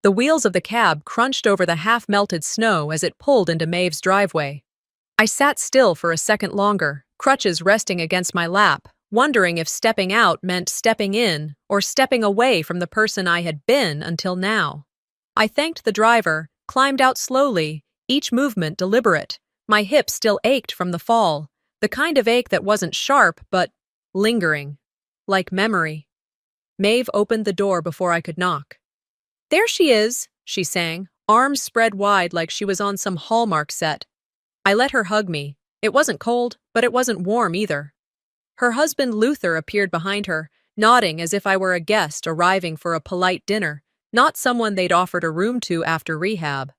The wheels of the cab crunched over the half-melted snow as it pulled into Maeve's driveway. I sat still for a second longer, crutches resting against my lap, wondering if stepping out meant stepping in or stepping away from the person I had been until now. I thanked the driver, climbed out slowly, each movement deliberate. My hips still ached from the fall, the kind of ache that wasn't sharp but lingering, like memory. Maeve opened the door before I could knock. "There she is," she sang, arms spread wide like she was on some Hallmark set. I let her hug me. It wasn't cold, but it wasn't warm either. Her husband Luther appeared behind her, nodding as if I were a guest arriving for a polite dinner, not someone they'd offered a room to after rehab.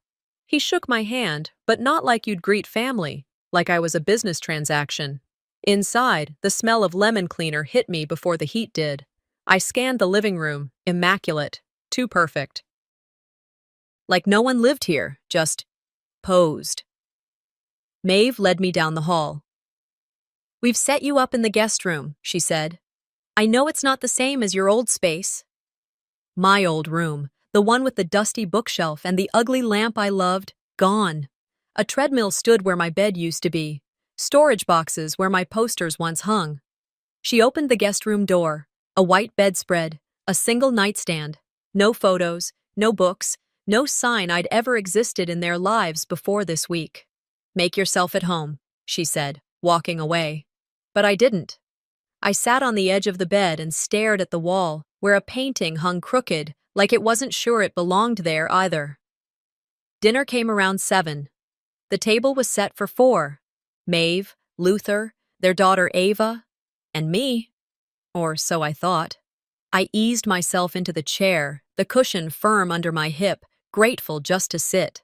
He shook my hand, but not like you'd greet family, like I was a business transaction. Inside, the smell of lemon cleaner hit me before the heat did. I scanned the living room, immaculate, too perfect. Like no one lived here, just posed. Maeve led me down the hall. "We've set you up in the guest room," she said. "I know it's not the same as your old space." My old room, the one with the dusty bookshelf and the ugly lamp I loved, gone. A treadmill stood where my bed used to be, storage boxes where my posters once hung. She opened the guest room door, a white bedspread, a single nightstand, no photos, no books, no sign I'd ever existed in their lives before this week. "Make yourself at home," she said, walking away. But I didn't. I sat on the edge of the bed and stared at the wall, where a painting hung crooked, like it wasn't sure it belonged there either. Dinner came around 7. The table was set for 4. Maeve, Luther, their daughter Ava, and me. Or so I thought. I eased myself into the chair, the cushion firm under my hip, grateful just to sit.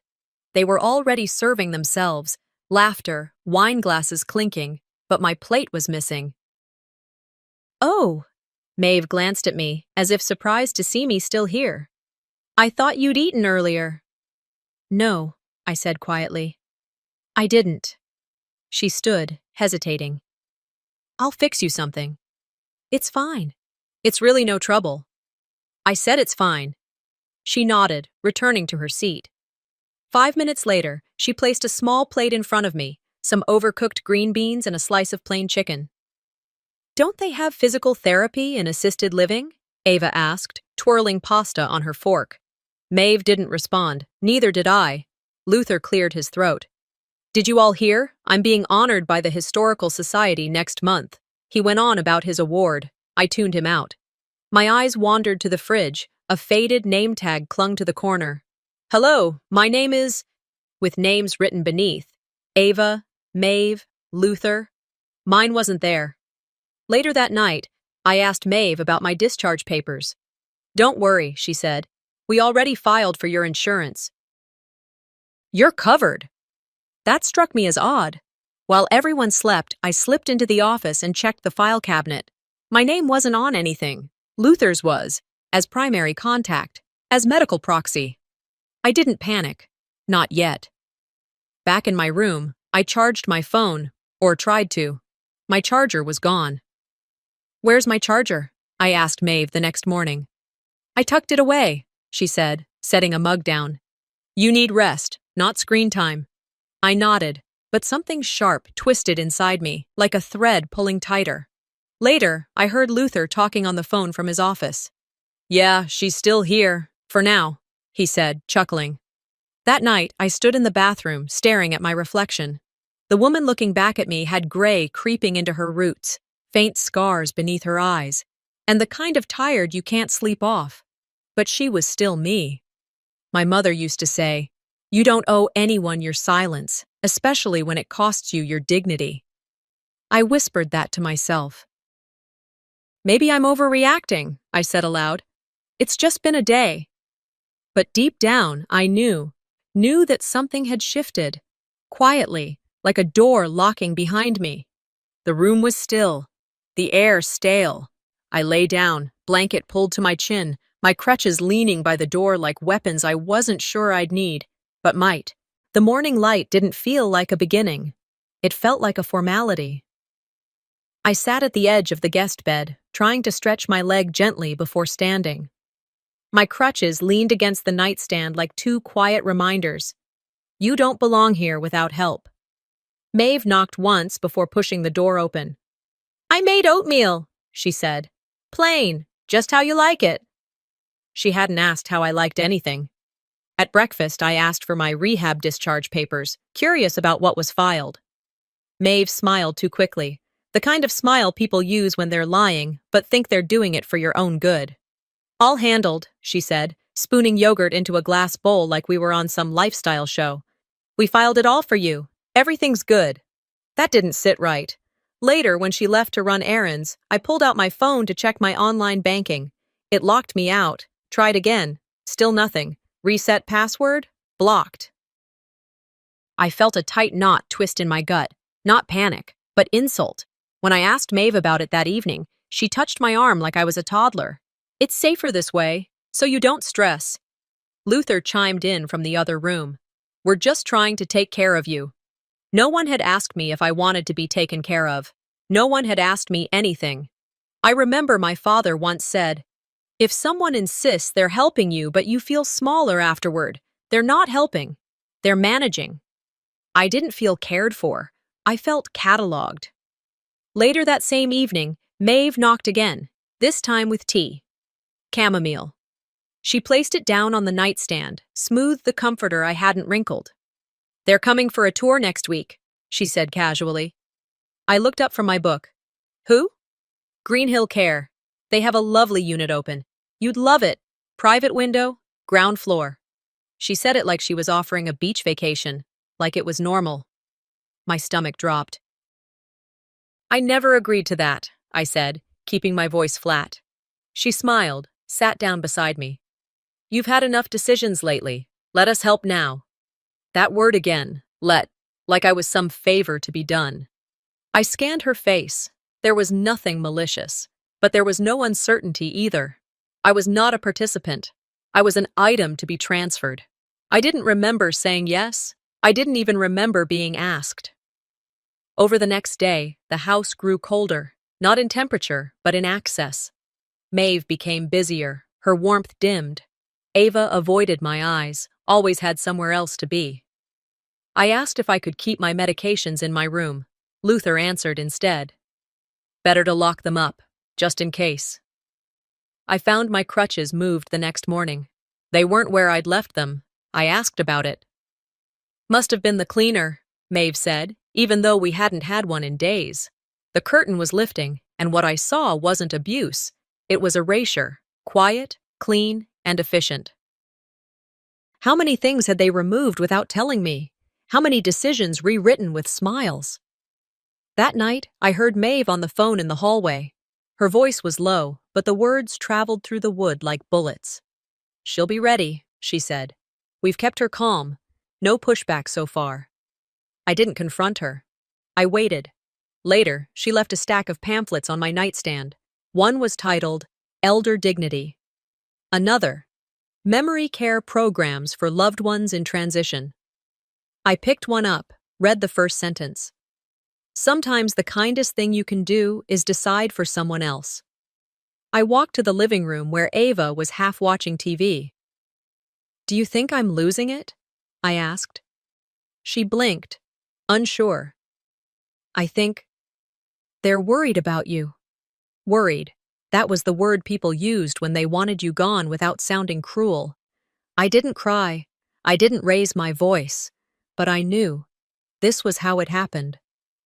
They were already serving themselves, laughter, wine glasses clinking, but my plate was missing. "Oh," Maeve glanced at me, as if surprised to see me still here. "I thought you'd eaten earlier." "No," I said quietly. "I didn't." She stood, hesitating. "I'll fix you something." "It's fine." "It's really no trouble." I said it's fine. She nodded, returning to her seat. 5 minutes later, she placed a small plate in front of me, some overcooked green beans and a slice of plain chicken. "Don't they have physical therapy in assisted living?" Ava asked, twirling pasta on her fork. Maeve didn't respond, neither did I. Luther cleared his throat. "Did you all hear? I'm being honored by the Historical Society next month." He went on about his award. I tuned him out. My eyes wandered to the fridge. A faded name tag clung to the corner. "Hello, my name is..." with names written beneath. Ava, Maeve, Luther. Mine wasn't there. Later that night, I asked Maeve about my discharge papers. "Don't worry," she said. "We already filed for your insurance." "You're covered." That struck me as odd. While everyone slept, I slipped into the office and checked the file cabinet. My name wasn't on anything. Luther's was, as primary contact, as medical proxy. I didn't panic. Not yet. Back in my room, I charged my phone, or tried to. My charger was gone. "Where's my charger?" I asked Maeve the next morning. "I tucked it away," she said, setting a mug down. "You need rest, not screen time." I nodded, but something sharp twisted inside me, like a thread pulling tighter. Later, I heard Luther talking on the phone from his office. "Yeah, she's still here, for now," he said, chuckling. That night, I stood in the bathroom, staring at my reflection. The woman looking back at me had gray creeping into her roots, faint scars beneath her eyes, and the kind of tired you can't sleep off. But she was still me. My mother used to say, "You don't owe anyone your silence, especially when it costs you your dignity." I whispered that to myself. "Maybe I'm overreacting," I said aloud. "It's just been a day." But deep down, I knew that something had shifted, quietly, like a door locking behind me. The room was still, the air stale. I lay down, blanket pulled to my chin, my crutches leaning by the door like weapons I wasn't sure I'd need, but might. The morning light didn't feel like a beginning. It felt like a formality. I sat at the edge of the guest bed, trying to stretch my leg gently before standing. My crutches leaned against the nightstand like two quiet reminders. You don't belong here without help. Maeve knocked once before pushing the door open. I made oatmeal, she said. Plain, just how you like it. She hadn't asked how I liked anything. At breakfast, I asked for my rehab discharge papers, curious about what was filed. Maeve smiled too quickly, the kind of smile people use when they're lying, but think they're doing it for your own good. All handled, she said, spooning yogurt into a glass bowl like we were on some lifestyle show. We filed it all for you. Everything's good. That didn't sit right. Later, when she left to run errands, I pulled out my phone to check my online banking. It locked me out. Tried again. Still nothing. Reset password? Blocked. I felt a tight knot twist in my gut. Not panic, but insult. When I asked Maeve about it that evening, she touched my arm like I was a toddler. It's safer this way, so you don't stress. Luther chimed in from the other room. We're just trying to take care of you. No one had asked me if I wanted to be taken care of. No one had asked me anything. I remember my father once said, if someone insists they're helping you but you feel smaller afterward, they're not helping. They're managing. I didn't feel cared for. I felt catalogued. Later that same evening, Maeve knocked again, this time with tea. Chamomile. She placed it down on the nightstand, smoothed the comforter I hadn't wrinkled. They're coming for a tour next week, she said casually. I looked up from my book. Who? Green Hill Care. They have a lovely unit open. You'd love it. Private window, ground floor. She said it like she was offering a beach vacation, like it was normal. My stomach dropped. I never agreed to that, I said, keeping my voice flat. She smiled, sat down beside me. You've had enough decisions lately. Let us help now. That word again, let, like I was some favor to be done. I scanned her face. There was nothing malicious, but there was no uncertainty either. I was not a participant. I was an item to be transferred. I didn't remember saying yes. I didn't even remember being asked. Over the next day, the house grew colder, not in temperature, but in access. Maeve became busier, her warmth dimmed. Ava avoided my eyes, always had somewhere else to be. I asked if I could keep my medications in my room. Luther answered instead. Better to lock them up, just in case. I found my crutches moved the next morning. They weren't where I'd left them. I asked about it. Must have been the cleaner, Maeve said, even though we hadn't had one in days. The curtain was lifting, and what I saw wasn't abuse. It was erasure, quiet, clean, and efficient. How many things had they removed without telling me? How many decisions rewritten with smiles? That night, I heard Maeve on the phone in the hallway. Her voice was low, but the words traveled through the wood like bullets. She'll be ready, she said. We've kept her calm. No pushback so far. I didn't confront her. I waited. Later, she left a stack of pamphlets on my nightstand. One was titled, Elder Dignity. Another, Memory Care Programs for Loved Ones in Transition. I picked one up, read the first sentence. Sometimes the kindest thing you can do is decide for someone else. I walked to the living room where Ava was half watching TV. Do you think I'm losing it? I asked. She blinked, unsure. I think they're worried about you. Worried. That was the word people used when they wanted you gone without sounding cruel. I didn't cry. I didn't raise my voice. But I knew. This was how it happened.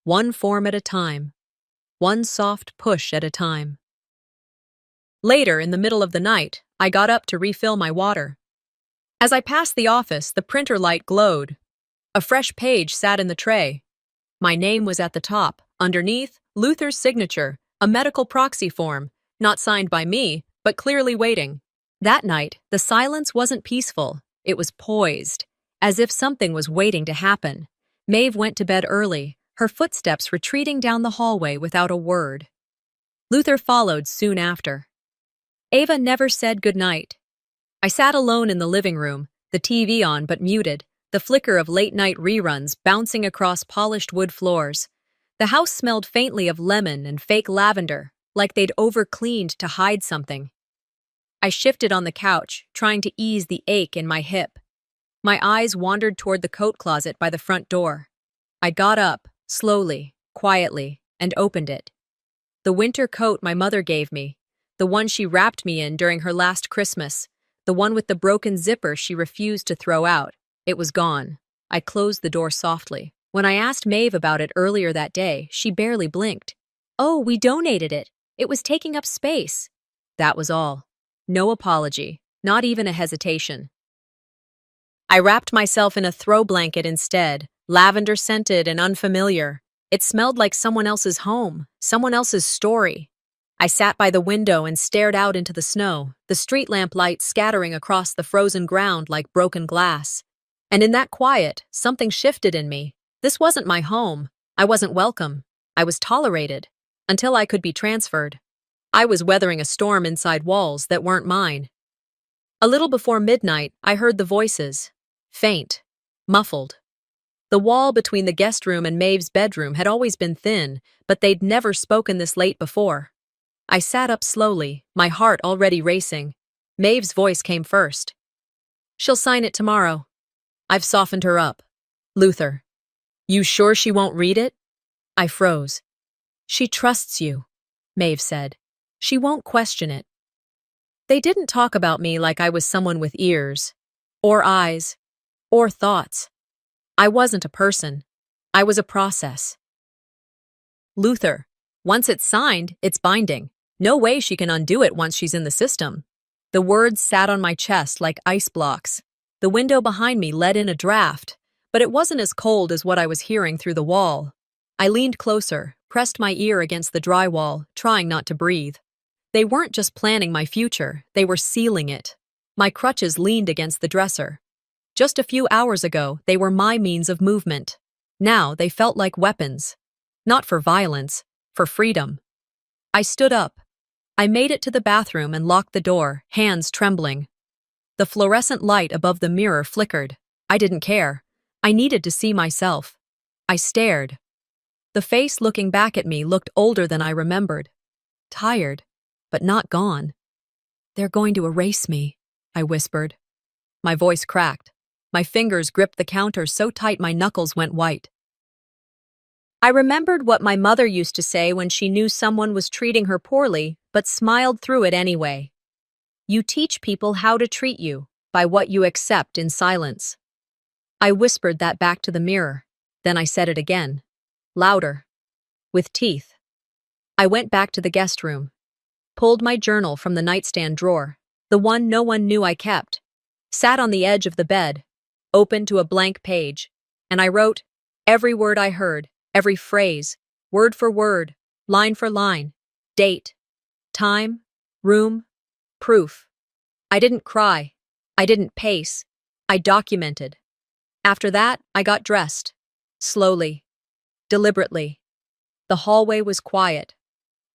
One form at a time. One soft push at a time. Later, in the middle of the night, I got up to refill my water. As I passed the office, the printer light glowed. A fresh page sat in the tray. My name was at the top. Underneath, Luther's signature, a medical proxy form, not signed by me, but clearly waiting. That night, the silence wasn't peaceful. It was poised, as if something was waiting to happen. Maeve went to bed early, her footsteps retreating down the hallway without a word. Luther followed soon after. Ava never said goodnight. I sat alone in the living room, the TV on but muted, the flicker of late-night reruns bouncing across polished wood floors. The house smelled faintly of lemon and fake lavender, like they'd over-cleaned to hide something. I shifted on the couch, trying to ease the ache in my hip. My eyes wandered toward the coat closet by the front door. I got up, slowly, quietly, and opened it. The winter coat my mother gave me, the one she wrapped me in during her last Christmas, the one with the broken zipper she refused to throw out. It was gone. I closed the door softly. When I asked Maeve about it earlier that day, she barely blinked. "Oh, we donated it. It was taking up space." That was all. No apology, not even a hesitation. I wrapped myself in a throw blanket instead, lavender-scented and unfamiliar. It smelled like someone else's home, someone else's story. I sat by the window and stared out into the snow, the street lamp light scattering across the frozen ground like broken glass. And in that quiet, something shifted in me. This wasn't my home. I wasn't welcome. I was tolerated. Until I could be transferred. I was weathering a storm inside walls that weren't mine. A little before midnight, I heard the voices. Faint. Muffled. The wall between the guest room and Maeve's bedroom had always been thin, but they'd never spoken this late before. I sat up slowly, my heart already racing. Maeve's voice came first. "She'll sign it tomorrow. I've softened her up." "Luther. You sure she won't read it?" I froze. "She trusts you," Maeve said. "She won't question it." They didn't talk about me like I was someone with ears, or eyes, or thoughts. I wasn't a person. I was a process. "Luther. Once it's signed, it's binding. No way she can undo it once she's in the system." The words sat on my chest like ice blocks. The window behind me let in a draft, but it wasn't as cold as what I was hearing through the wall. I leaned closer, pressed my ear against the drywall, trying not to breathe. They weren't just planning my future, they were sealing it. My crutches leaned against the dresser. Just a few hours ago, they were my means of movement. Now they felt like weapons. Not for violence, for freedom. I stood up. I made it to the bathroom and locked the door, hands trembling. The fluorescent light above the mirror flickered. I didn't care. I needed to see myself. I stared. The face looking back at me looked older than I remembered. Tired, but not gone. "They're going to erase me," I whispered. My voice cracked. My fingers gripped the counter so tight my knuckles went white. I remembered what my mother used to say when she knew someone was treating her poorly, but smiled through it anyway. "You teach people how to treat you, by what you accept in silence." I whispered that back to the mirror. Then I said it again. Louder. With teeth. I went back to the guest room. Pulled my journal from the nightstand drawer, the one no one knew I kept. Sat on the edge of the bed, open to a blank page, and I wrote every word I heard, every phrase, word for word, line for line, date, time, room, proof. I didn't cry. I didn't pace. I documented. After that, I got dressed. Slowly. Deliberately. The hallway was quiet.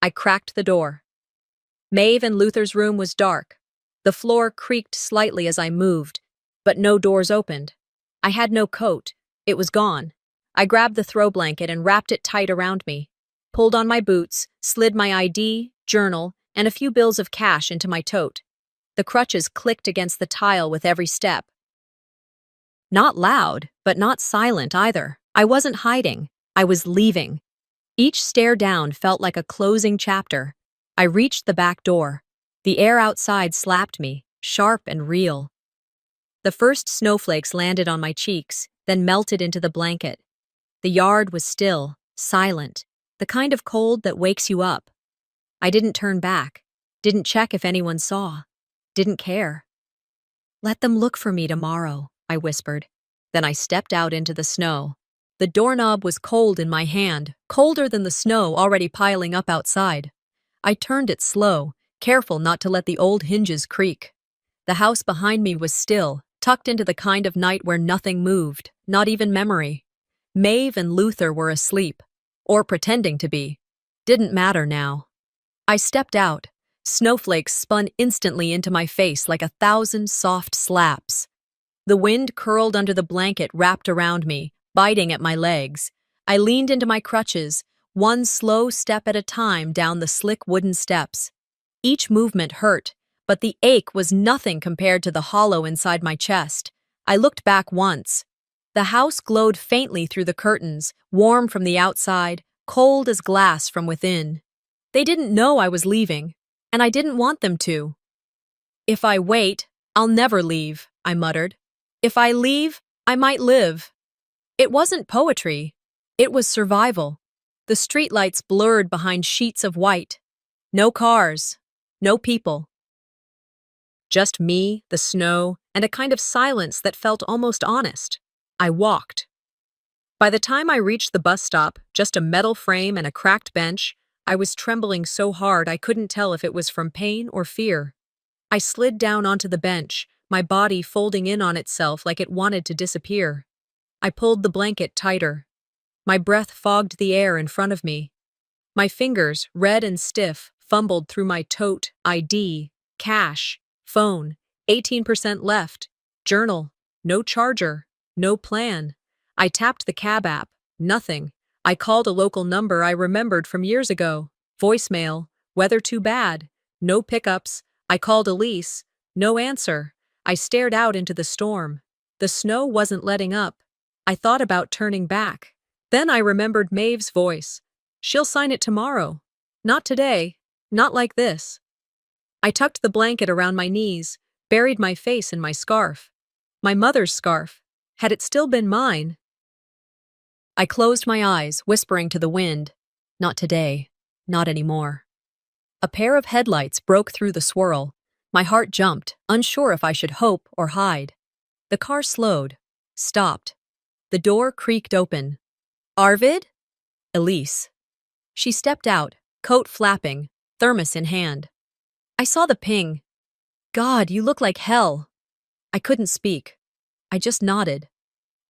I cracked the door. Maeve and Luther's room was dark. The floor creaked slightly as I moved, but no doors opened. I had no coat. It was gone. I grabbed the throw blanket and wrapped it tight around me, pulled on my boots, slid my ID, journal, and a few bills of cash into my tote. The crutches clicked against the tile with every step. Not loud, but not silent either. I wasn't hiding. I was leaving. Each stare down felt like a closing chapter. I reached the back door. The air outside slapped me, sharp and real. The first snowflakes landed on my cheeks, then melted into the blanket. The yard was still, silent, the kind of cold that wakes you up. I didn't turn back, didn't check if anyone saw, didn't care. "Let them look for me tomorrow," I whispered. Then I stepped out into the snow. The doorknob was cold in my hand, colder than the snow already piling up outside. I turned it slow, careful not to let the old hinges creak. The house behind me was still, tucked into the kind of night where nothing moved, not even memory. Maeve and Luther were asleep, or pretending to be. Didn't matter now. I stepped out. Snowflakes spun instantly into my face like 1,000 soft slaps. The wind curled under the blanket wrapped around me, biting at my legs. I leaned into my crutches, one slow step at a time down the slick wooden steps. Each movement hurt, but the ache was nothing compared to the hollow inside my chest. I looked back once. The house glowed faintly through the curtains, warm from the outside, cold as glass from within. They didn't know I was leaving, and I didn't want them to. "If I wait, I'll never leave," I muttered. "If I leave, I might live." It wasn't poetry. It was survival. The streetlights blurred behind sheets of white. No cars. No people. Just me, the snow, and a kind of silence that felt almost honest. I walked. By the time I reached the bus stop, just a metal frame and a cracked bench, I was trembling so hard I couldn't tell if it was from pain or fear. I slid down onto the bench, my body folding in on itself like it wanted to disappear. I pulled the blanket tighter. My breath fogged the air in front of me. My fingers, red and stiff, fumbled through my tote, ID, cash, phone, 18% left, journal, no charger, no plan. I tapped the cab app, nothing. I called a local number I remembered from years ago. Voicemail, weather too bad, no pickups. I called Elise, no answer. I stared out into the storm. The snow wasn't letting up. I thought about turning back. Then I remembered Maeve's voice. "She'll sign it tomorrow. Not today. Not like this." I tucked the blanket around my knees, buried my face in my scarf. My mother's scarf. Had it still been mine? I closed my eyes, whispering to the wind, "Not today. Not anymore." A pair of headlights broke through the swirl. My heart jumped, unsure if I should hope or hide. The car slowed, stopped. The door creaked open. "Arvid?" Elise. She stepped out, coat flapping, thermos in hand. I saw the ping. "God, you look like hell." I couldn't speak. I just nodded.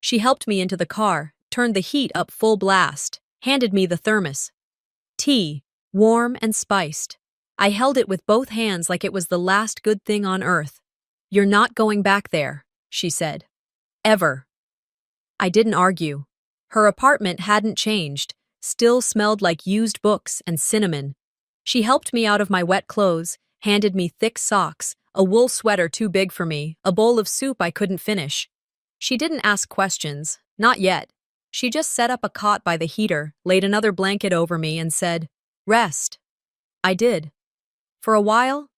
She helped me into the car, turned the heat up full blast, handed me the thermos. Tea, warm and spiced. I held it with both hands like it was the last good thing on earth. "You're not going back there," she said. "Ever." I didn't argue. Her apartment hadn't changed, still smelled like used books and cinnamon. She helped me out of my wet clothes, handed me thick socks, a wool sweater too big for me, a bowl of soup I couldn't finish. She didn't ask questions, not yet. She just set up a cot by the heater, laid another blanket over me, and said, "Rest." I did. For a while.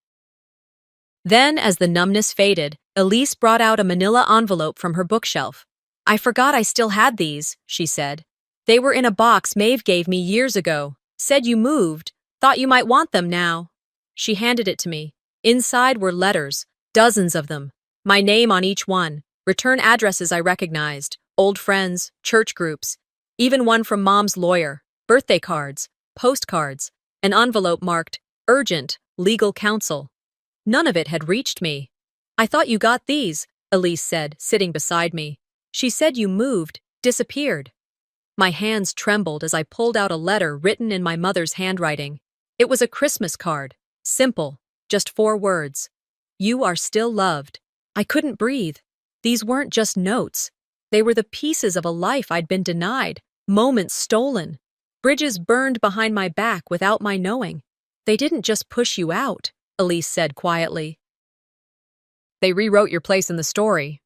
Then, as the numbness faded, Elise brought out a manila envelope from her bookshelf. "I forgot I still had these," she said. "They were in a box Maeve gave me years ago. Said you moved. Thought you might want them now." She handed it to me. Inside were letters, dozens of them. My name on each one, return addresses I recognized, old friends, church groups, even one from Mom's lawyer, birthday cards, postcards, an envelope marked, "Urgent, legal counsel." None of it had reached me. "I thought you got these," Elise said, sitting beside me. "She said you moved, disappeared." My hands trembled as I pulled out a letter written in my mother's handwriting. It was a Christmas card, simple, just 4 words. "You are still loved." I couldn't breathe. These weren't just notes. They were the pieces of a life I'd been denied, moments stolen, bridges burned behind my back without my knowing. "They didn't just push you out," Elise said quietly. "They rewrote your place in the story."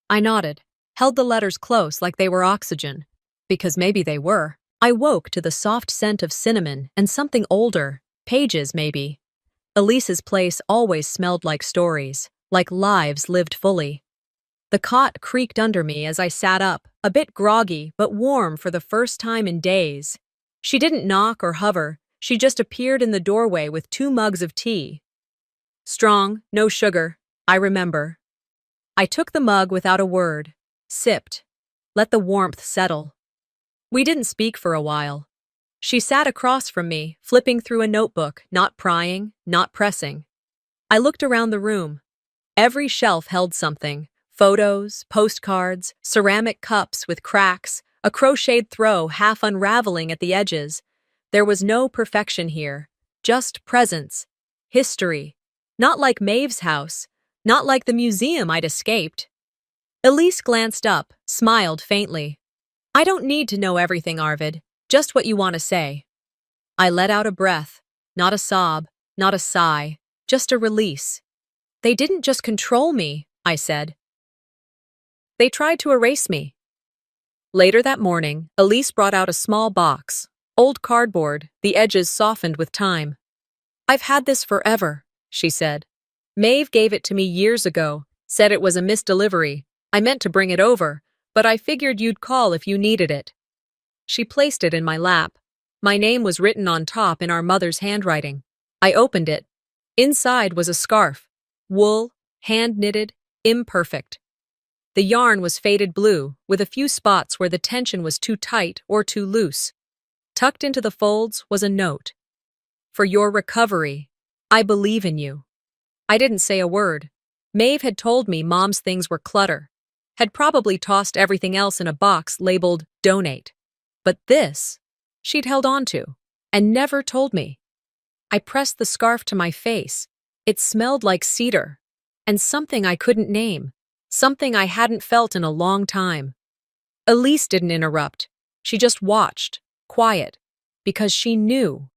I nodded, held the letters close like they were oxygen. Because maybe they were. I woke to the soft scent of cinnamon and something older, pages maybe. Elise's place always smelled like stories, like lives lived fully. The cot creaked under me as I sat up, a bit groggy but warm for the first time in days. She didn't knock or hover, she just appeared in the doorway with 2 mugs of tea. Strong, no sugar, I remember. I took the mug without a word, sipped, let the warmth settle. We didn't speak for a while. She sat across from me, flipping through a notebook, not prying, not pressing. I looked around the room. Every shelf held something. Photos, postcards, ceramic cups with cracks, a crocheted throw half unraveling at the edges. There was no perfection here, just presence, history. Not like Maeve's house, not like the museum I'd escaped. Elise glanced up, smiled faintly. "I don't need to know everything, Arvid, just what you want to say." I let out a breath, not a sob, not a sigh, just a release. They didn't just control me, I said. They tried to erase me. Later that morning, Elise brought out a small box. Old cardboard, the edges softened with time. I've had this forever, she said. Maeve gave it to me years ago, said it was a misdelivery. I meant to bring it over, but I figured you'd call if you needed it. She placed it in my lap. My name was written on top in our mother's handwriting. I opened it. Inside was a scarf. Wool, hand-knitted, imperfect. The yarn was faded blue, with a few spots where the tension was too tight or too loose. Tucked into the folds was a note. For your recovery, I believe in you. I didn't say a word. Maeve had told me Mom's things were clutter, had probably tossed everything else in a box labeled donate. But this, she'd held on to, and never told me. I pressed the scarf to my face. It smelled like cedar, and something I couldn't name, something I hadn't felt in a long time. Elise didn't interrupt. She just watched, quiet, because she knew.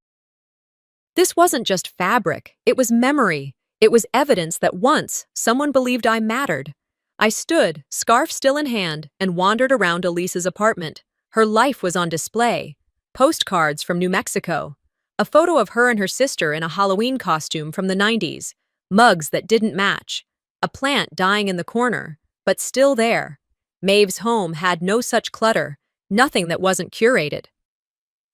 This wasn't just fabric, it was memory. It was evidence that once someone believed I mattered. I stood, scarf still in hand, and wandered around Elise's apartment. Her life was on display. Postcards from New Mexico. A photo of her and her sister in a Halloween costume from the 90s. Mugs that didn't match. A plant dying in the corner, but still there. Maeve's home had no such clutter, nothing that wasn't curated.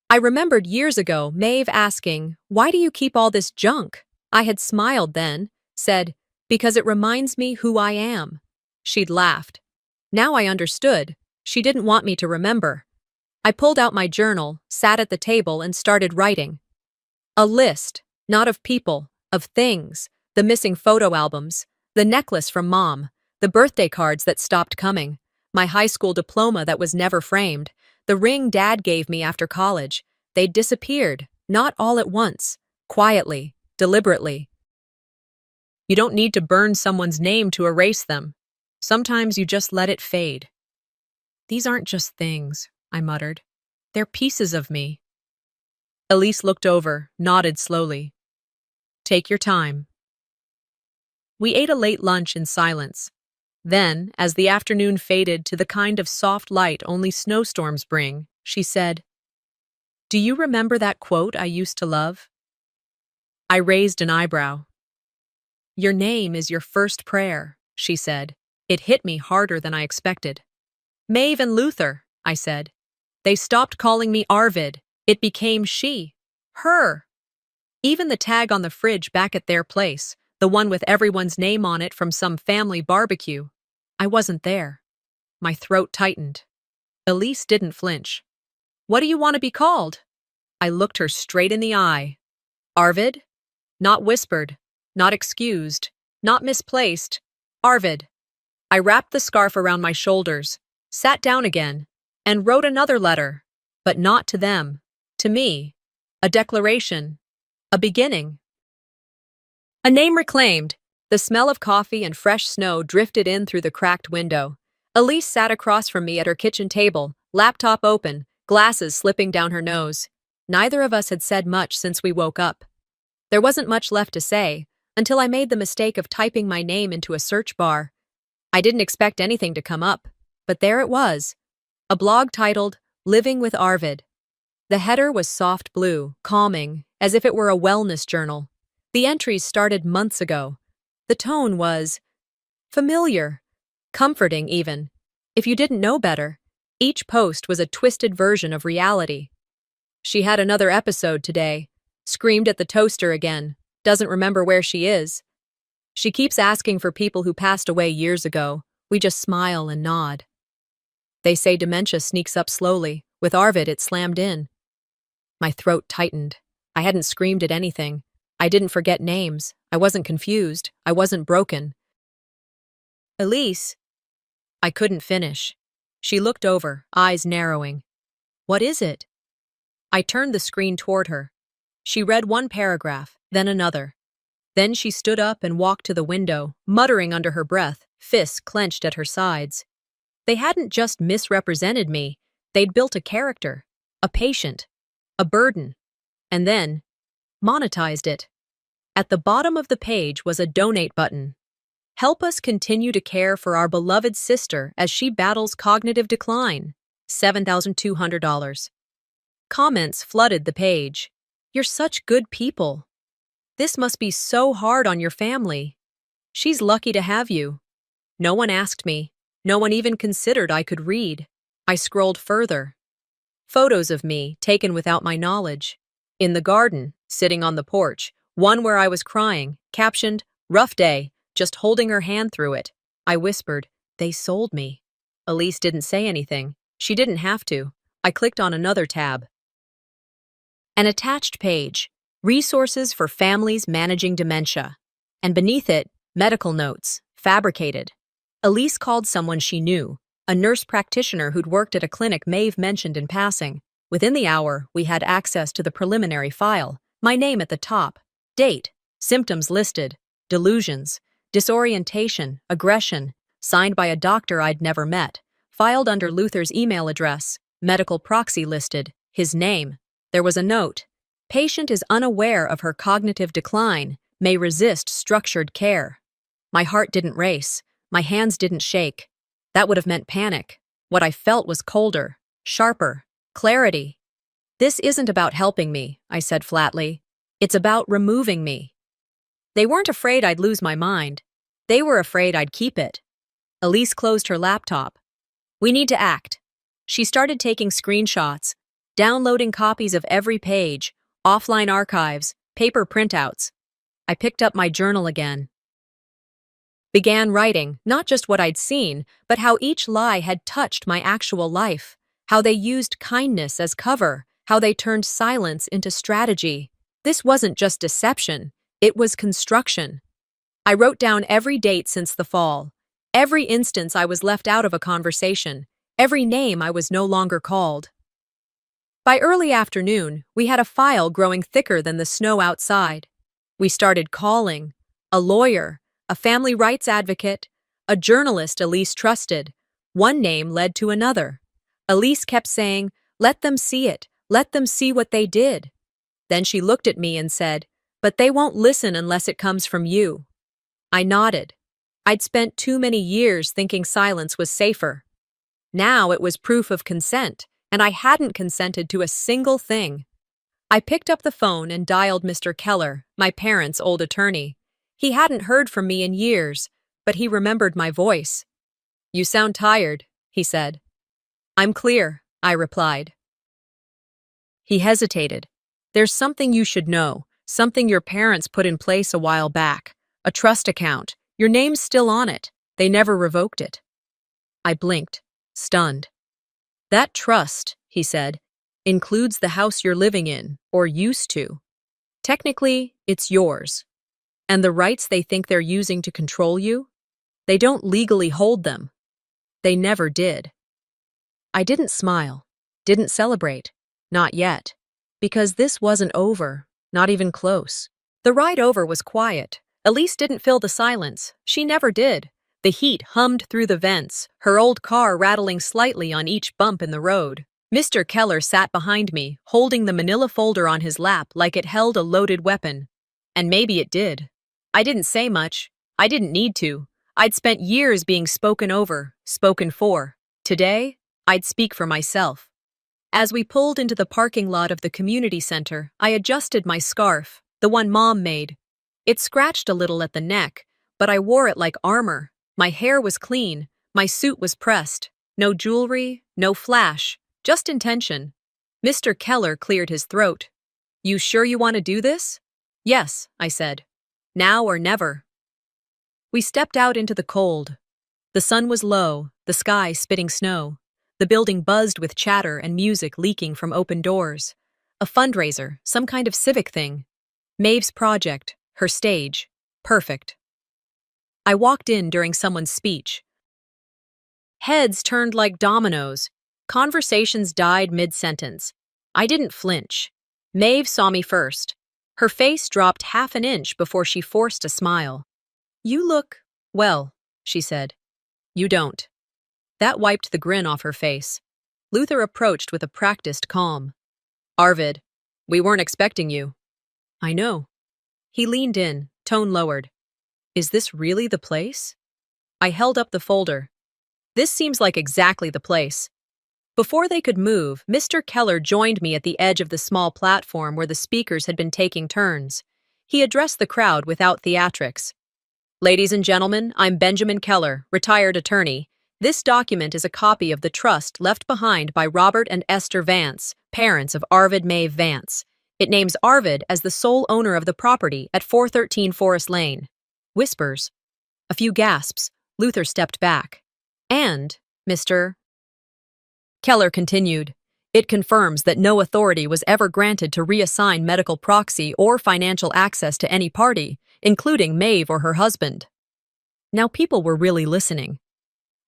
I remembered years ago Maeve asking, "Why do you keep all this junk?" I had smiled then, said, "Because it reminds me who I am." She'd laughed. Now I understood. She didn't want me to remember. I pulled out my journal, sat at the table, and started writing. A list, not of people, of things, the missing photo albums, the necklace from Mom, the birthday cards that stopped coming, my high school diploma that was never framed, the ring Dad gave me after college. They'd disappeared, not all at once, quietly, deliberately. You don't need to burn someone's name to erase them. Sometimes you just let it fade. These aren't just things, I muttered. They're pieces of me. Elise looked over, nodded slowly. Take your time. We ate a late lunch in silence. Then, as the afternoon faded to the kind of soft light only snowstorms bring, she said, "Do you remember that quote I used to love?" I raised an eyebrow. "Your name is your first prayer," she said. It hit me harder than I expected. "Maeve and Luther," I said. "They stopped calling me Arvid. It became she. Her." Even the tag on the fridge back at their place, the one with everyone's name on it from some family barbecue. I wasn't there. My throat tightened. Elise didn't flinch. "What do you want to be called?" I looked her straight in the eye. "Arvid?" Not whispered, not excused, not misplaced. Arvid. I wrapped the scarf around my shoulders, sat down again, and wrote another letter, but not to them, to me. A declaration. A beginning. A name reclaimed. The smell of coffee and fresh snow drifted in through the cracked window. Elise sat across from me at her kitchen table, laptop open, glasses slipping down her nose. Neither of us had said much since we woke up. There wasn't much left to say, until I made the mistake of typing my name into a search bar. I didn't expect anything to come up, but there it was. A blog titled, "Living with Arvid." The header was soft blue, calming, as if it were a wellness journal. The entries started months ago. The tone was familiar, comforting even. If you didn't know better, each post was a twisted version of reality. She had another episode today, screamed at the toaster again, doesn't remember where she is. She keeps asking for people who passed away years ago. We just smile and nod. They say dementia sneaks up slowly. With Arvid, it slammed in. My throat tightened. I hadn't screamed at anything. I didn't forget names. I wasn't confused. I wasn't broken. "Elise." I couldn't finish. She looked over, eyes narrowing. "What is it?" I turned the screen toward her. She read one paragraph, then another. Then she stood up and walked to the window, muttering under her breath, fists clenched at her sides. They hadn't just misrepresented me. They'd built a character, a patient, a burden, and then monetized it. At the bottom of the page was a donate button, Help us continue to care for our beloved sister as she battles cognitive decline. $7,200. Comments flooded the page. You're such good people. This must be so hard on your family. She's lucky to have you. No one asked me. No one even considered I could read. I scrolled further. Photos of me, taken without my knowledge. In the garden, sitting on the porch, one where I was crying, captioned, "Rough day," just holding her hand through it. I whispered, "They sold me." Elise didn't say anything. She didn't have to. I clicked on another tab. An attached page, Resources for Families Managing Dementia. And beneath it, medical notes, fabricated. Elise called someone she knew, a nurse practitioner who'd worked at a clinic Maeve mentioned in passing. Within the hour, we had access to the preliminary file, my name at the top, date, symptoms listed, delusions, disorientation, aggression, signed by a doctor I'd never met, filed under Luther's email address, medical proxy listed, his name. There was a note. Patient is unaware of her cognitive decline, may resist structured care. My heart didn't race. My hands didn't shake. That would have meant panic. What I felt was colder, sharper, clarity. This isn't about helping me, I said flatly. It's about removing me. They weren't afraid I'd lose my mind. They were afraid I'd keep it. Elise closed her laptop. We need to act. She started taking screenshots, downloading copies of every page, offline archives, paper printouts. I picked up my journal again. Began writing, not just what I'd seen, but how each lie had touched my actual life, how they used kindness as cover, how they turned silence into strategy. This wasn't just deception, it was construction. I wrote down every date since the fall, every instance I was left out of a conversation, every name I was no longer called. By early afternoon, we had a file growing thicker than the snow outside. We started calling, a lawyer, a family rights advocate, a journalist Elise trusted. One name led to another. Elise kept saying, "Let them see it. Let them see what they did." Then she looked at me and said, "But they won't listen unless it comes from you." I nodded. I'd spent too many years thinking silence was safer. Now it was proof of consent, and I hadn't consented to a single thing. I picked up the phone and dialed Mr. Keller, my parents' old attorney. He hadn't heard from me in years, but he remembered my voice. "You sound tired," he said. "I'm clear," I replied. He hesitated. "There's something you should know, something your parents put in place a while back. A trust account. Your name's still on it. They never revoked it." I blinked, stunned. "That trust," he said, "includes the house you're living in, or used to. Technically, it's yours. And the rights they think they're using to control you? They don't legally hold them. They never did." I didn't smile, didn't celebrate, not yet, because this wasn't over, not even close. The ride over was quiet. Elise didn't fill the silence. She never did. The heat hummed through the vents, her old car rattling slightly on each bump in the road. Mr. Keller sat behind me, holding the manila folder on his lap like it held a loaded weapon. And maybe it did. I didn't say much. I didn't need to. I'd spent years being spoken over, spoken for. Today, I'd speak for myself. As we pulled into the parking lot of the community center, I adjusted my scarf, the one Mom made. It scratched a little at the neck, but I wore it like armor. My hair was clean, my suit was pressed. No jewelry, no flash, just intention. Mr. Keller cleared his throat. "You sure you want to do this?" "Yes," I said. "Now or never." We stepped out into the cold. The sun was low, the sky spitting snow. The building buzzed with chatter and music leaking from open doors. A fundraiser, some kind of civic thing. Maeve's project, her stage. Perfect. I walked in during someone's speech. Heads turned like dominoes. Conversations died mid-sentence. I didn't flinch. Maeve saw me first. Her face dropped half an inch before she forced a smile. "You look, well," she said. "You don't." That wiped the grin off her face. Luther approached with a practiced calm. "Arvid, we weren't expecting you." "I know." He leaned in, tone lowered. Is this really the place? I held up the folder. This seems like exactly the place. Before they could move, Mr. Keller joined me at the edge of the small platform where the speakers had been taking turns. He addressed the crowd without theatrics. Ladies and gentlemen, I'm Benjamin Keller, retired attorney. This document is a copy of the trust left behind by Robert and Esther Vance, parents of Arvid Maeve Vance. It names Arvid as the sole owner of the property at 413 Forest Lane. Whispers. A few gasps. Luther stepped back. And, Mr. Keller continued, it confirms that no authority was ever granted to reassign medical proxy or financial access to any party, including Maeve or her husband. Now people were really listening.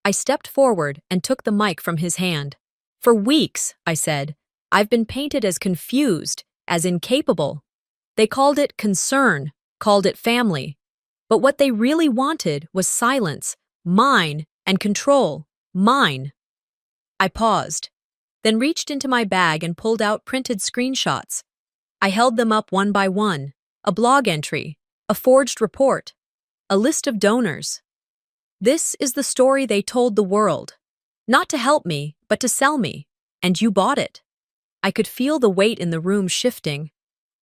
I stepped forward and took the mic from his hand. For weeks, I said, I've been painted as confused, as incapable. They called it concern, called it family. But what they really wanted was silence, mine, and control, mine. I paused, then reached into my bag and pulled out printed screenshots. I held them up one by one, a blog entry, a forged report, a list of donors. This is the story they told the world. Not to help me, but to sell me. And you bought it. I could feel the weight in the room shifting,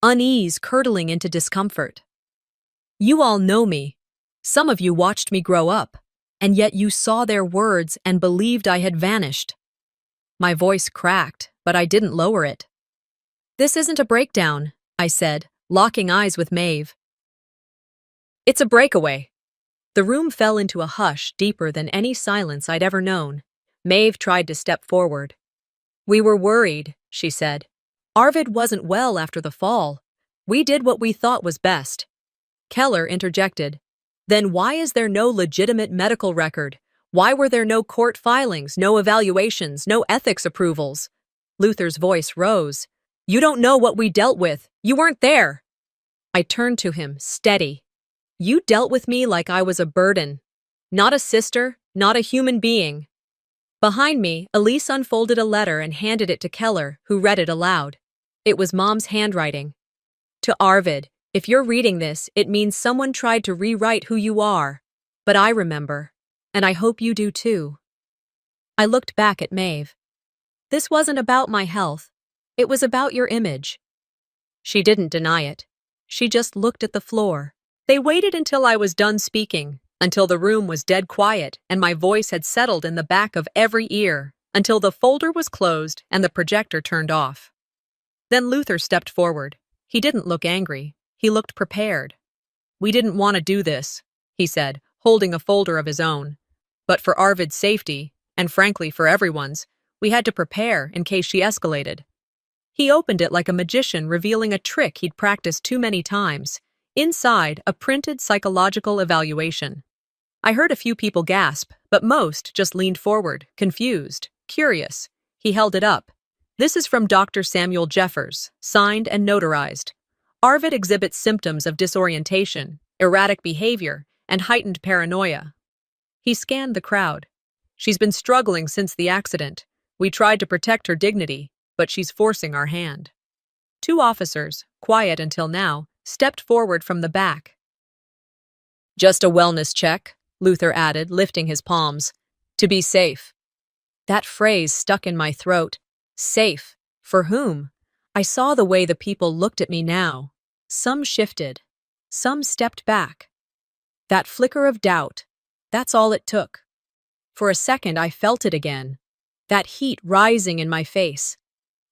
unease curdling into discomfort. You all know me. Some of you watched me grow up, and yet you saw their words and believed I had vanished. My voice cracked, but I didn't lower it. This isn't a breakdown, I said, locking eyes with Maeve. It's a breakaway. The room fell into a hush deeper than any silence I'd ever known. Maeve tried to step forward. We were worried, she said. Arvid wasn't well after the fall. We did what we thought was best. Keller interjected. Then why is there no legitimate medical record? Why were there no court filings, no evaluations, no ethics approvals? Luther's voice rose. You don't know what we dealt with. You weren't there. I turned to him, steady. You dealt with me like I was a burden. Not a sister, not a human being. Behind me, Elise unfolded a letter and handed it to Keller, who read it aloud. It was Mom's handwriting. To Arvid, if you're reading this, it means someone tried to rewrite who you are. But I remember. And I hope you do too. I looked back at Maeve. This wasn't about my health. It was about your image. She didn't deny it. She just looked at the floor. They waited until I was done speaking, until the room was dead quiet and my voice had settled in the back of every ear, until the folder was closed and the projector turned off. Then Luther stepped forward. He didn't look angry. He looked prepared. We didn't want to do this, he said, holding a folder of his own. But for Arvid's safety, and frankly for everyone's, we had to prepare in case she escalated. He opened it like a magician revealing a trick he'd practiced too many times. Inside, a printed psychological evaluation. I heard a few people gasp, but most just leaned forward, confused, curious. He held it up. This is from Dr. Samuel Jeffers, signed and notarized. Arvid exhibits symptoms of disorientation, erratic behavior, and heightened paranoia. He scanned the crowd. She's been struggling since the accident. We tried to protect her dignity, but she's forcing our hand. Two officers, quiet until now, stepped forward from the back. Just a wellness check, Luther added, lifting his palms. To be safe. That phrase stuck in my throat. Safe. For whom? I saw the way the people looked at me now. Some shifted. Some stepped back. That flicker of doubt. That's all it took. For a second, I felt it again. That heat rising in my face.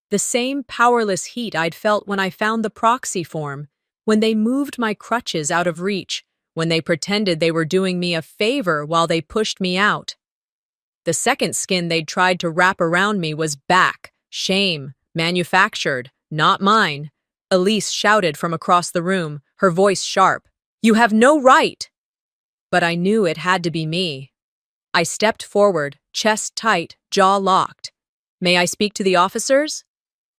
The same powerless heat I'd felt when I found the proxy form, when they moved my crutches out of reach, when they pretended they were doing me a favor while they pushed me out. The second skin they'd tried to wrap around me was back, shame, manufactured, not mine. Elise shouted from across the room, her voice sharp. You have no right! But I knew it had to be me. I stepped forward, chest tight, jaw locked. May I speak to the officers?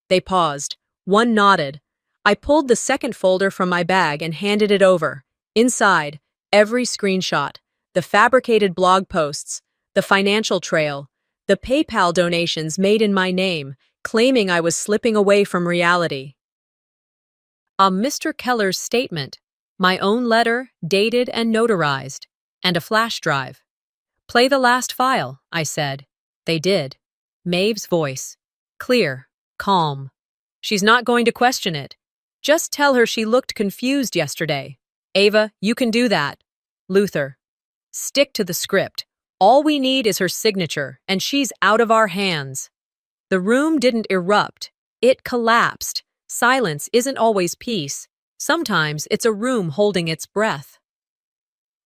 They paused. One nodded. I pulled the second folder from my bag and handed it over. Inside, every screenshot, the fabricated blog posts, the financial trail, the PayPal donations made in my name, claiming I was slipping away from reality. Mr. Keller's statement, My own letter, dated and notarized, and a flash drive. Play the last file, I said. They did. Maeve's voice. Clear, calm. She's not going to question it. Just tell her she looked confused yesterday. Ava, you can do that. Luther. Stick to the script. All we need is her signature, and she's out of our hands. The room didn't erupt. It collapsed. Silence isn't always peace. Sometimes it's a room holding its breath.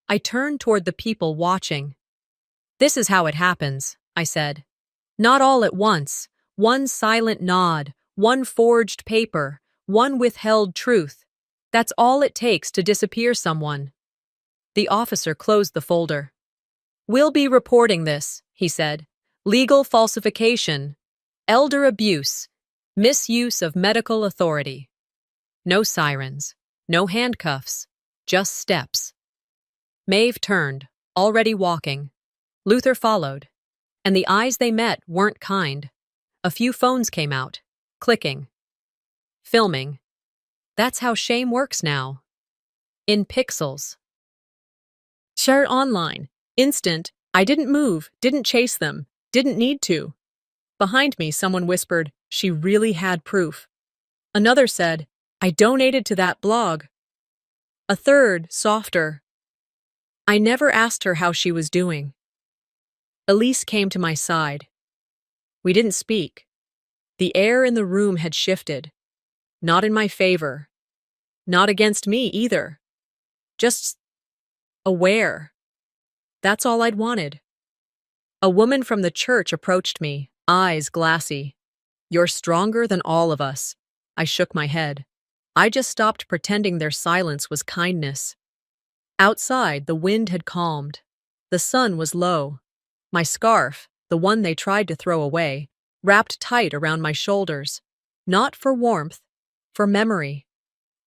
I turned toward the people watching. This is how it happens, I said. Not all at once. One silent nod, one forged paper, one withheld truth. That's all it takes to disappear someone. The officer closed the folder. We'll be reporting this, he said. Legal falsification, elder abuse, misuse of medical authority. No sirens, no handcuffs, just steps. Maeve turned, already walking. Luther followed, and the eyes they met weren't kind. A few phones came out, clicking. Filming. That's how shame works now. In pixels. Shared online. Instant. I didn't move, didn't chase them, didn't need to. Behind me, someone whispered, she really had proof. Another said, I donated to that blog. A third, softer. I never asked her how she was doing. Elise came to my side. We didn't speak. The air in the room had shifted. Not in my favor. Not against me either. Just aware. That's all I'd wanted. A woman from the church approached me, eyes glassy. You're stronger than all of us. I shook my head. I just stopped pretending their silence was kindness. Outside, the wind had calmed. The sun was low. My scarf, the one they tried to throw away, wrapped tight around my shoulders. Not for warmth, for memory,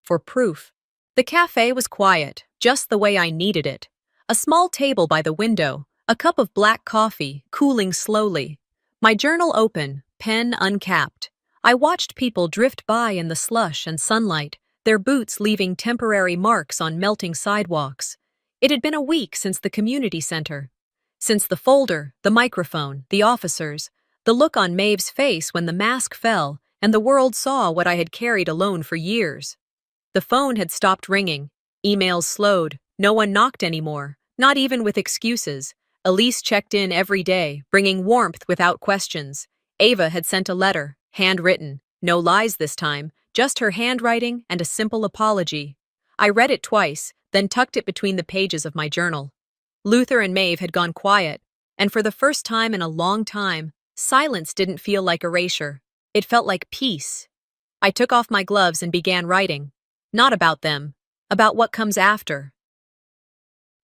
for proof. The cafe was quiet, just the way I needed it. A small table by the window, a cup of black coffee, cooling slowly. My journal open, pen uncapped. I watched people drift by in the slush and sunlight, their boots leaving temporary marks on melting sidewalks. It had been a week since the community center. Since the folder, the microphone, the officers, the look on Maeve's face when the mask fell, and the world saw what I had carried alone for years. The phone had stopped ringing. Emails slowed. No one knocked anymore, not even with excuses. Elise checked in every day, bringing warmth without questions. Ava had sent a letter, handwritten. No lies this time, just her handwriting and a simple apology. I read it twice, then tucked it between the pages of my journal. Luther and Maeve had gone quiet, and for the first time in a long time, silence didn't feel like erasure. It felt like peace. I took off my gloves and began writing. Not about them, about what comes after.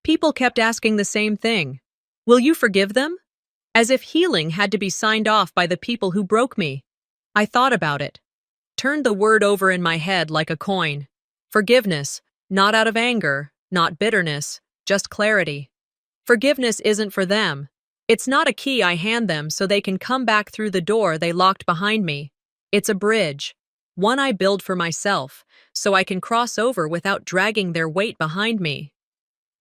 People kept asking the same thing. Will you forgive them? As if healing had to be signed off by the people who broke me. I thought about it. Turned the word over in my head like a coin. Forgiveness, not out of anger, not bitterness, just clarity. Forgiveness isn't for them. It's not a key I hand them so they can come back through the door they locked behind me. It's a bridge, one I build for myself, so I can cross over without dragging their weight behind me.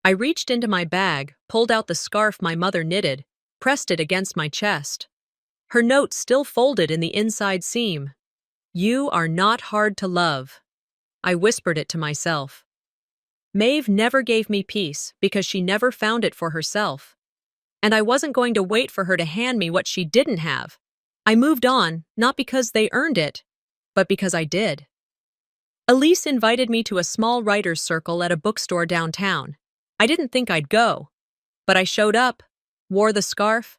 I reached into my bag, pulled out the scarf my mother knitted, pressed it against my chest. Her note still folded in the inside seam. You are not hard to love. I whispered it to myself. Maeve never gave me peace because she never found it for herself. And I wasn't going to wait for her to hand me what she didn't have. I moved on, not because they earned it, but because I did. Elise invited me to a small writer's circle at a bookstore downtown. I didn't think I'd go, but I showed up, wore the scarf,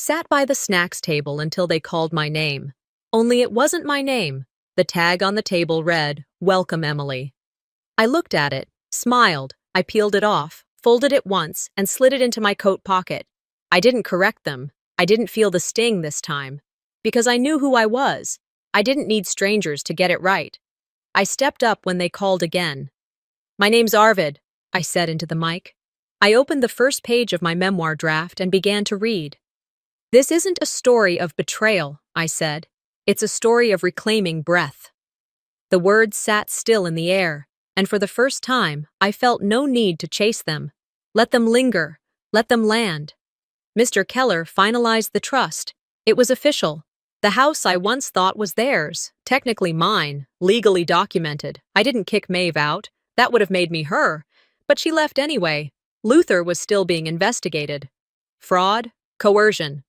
sat by the snacks table until they called my name. Only it wasn't my name. The tag on the table read, Welcome, Emily. I looked at it, smiled, I peeled it off, folded it once, and slid it into my coat pocket. I didn't correct them. I didn't feel the sting this time. Because I knew who I was. I didn't need strangers to get it right. I stepped up when they called again. My name's Arvid, I said into the mic. I opened the first page of my memoir draft and began to read. This isn't a story of betrayal, I said. It's a story of reclaiming breath. The words sat still in the air. and for the first time, I felt no need to chase them. Let them linger. Let them land. Mr. Keller finalized the trust. It was official. The house I once thought was theirs, technically mine, legally documented. I didn't kick Maeve out. That would have made me her. But she left anyway. Luther was still being investigated. Fraud, coercion.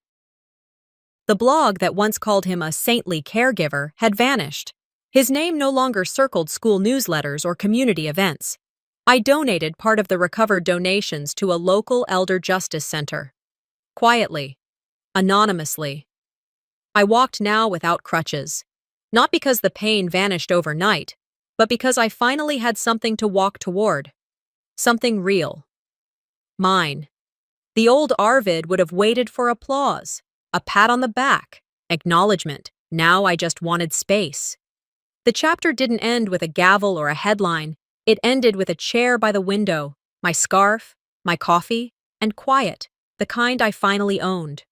The blog that once called him a saintly caregiver had vanished. His name no longer circled school newsletters or community events. I donated part of the recovered donations to a local elder justice center. Quietly. Anonymously. I walked now without crutches. Not because the pain vanished overnight, but because I finally had something to walk toward. Something real. Mine. The old Arvid would have waited for applause, a pat on the back, acknowledgement. Now I just wanted space. The chapter didn't end with a gavel or a headline. It ended with a chair by the window, my scarf, my coffee, and quiet, the kind I finally owned.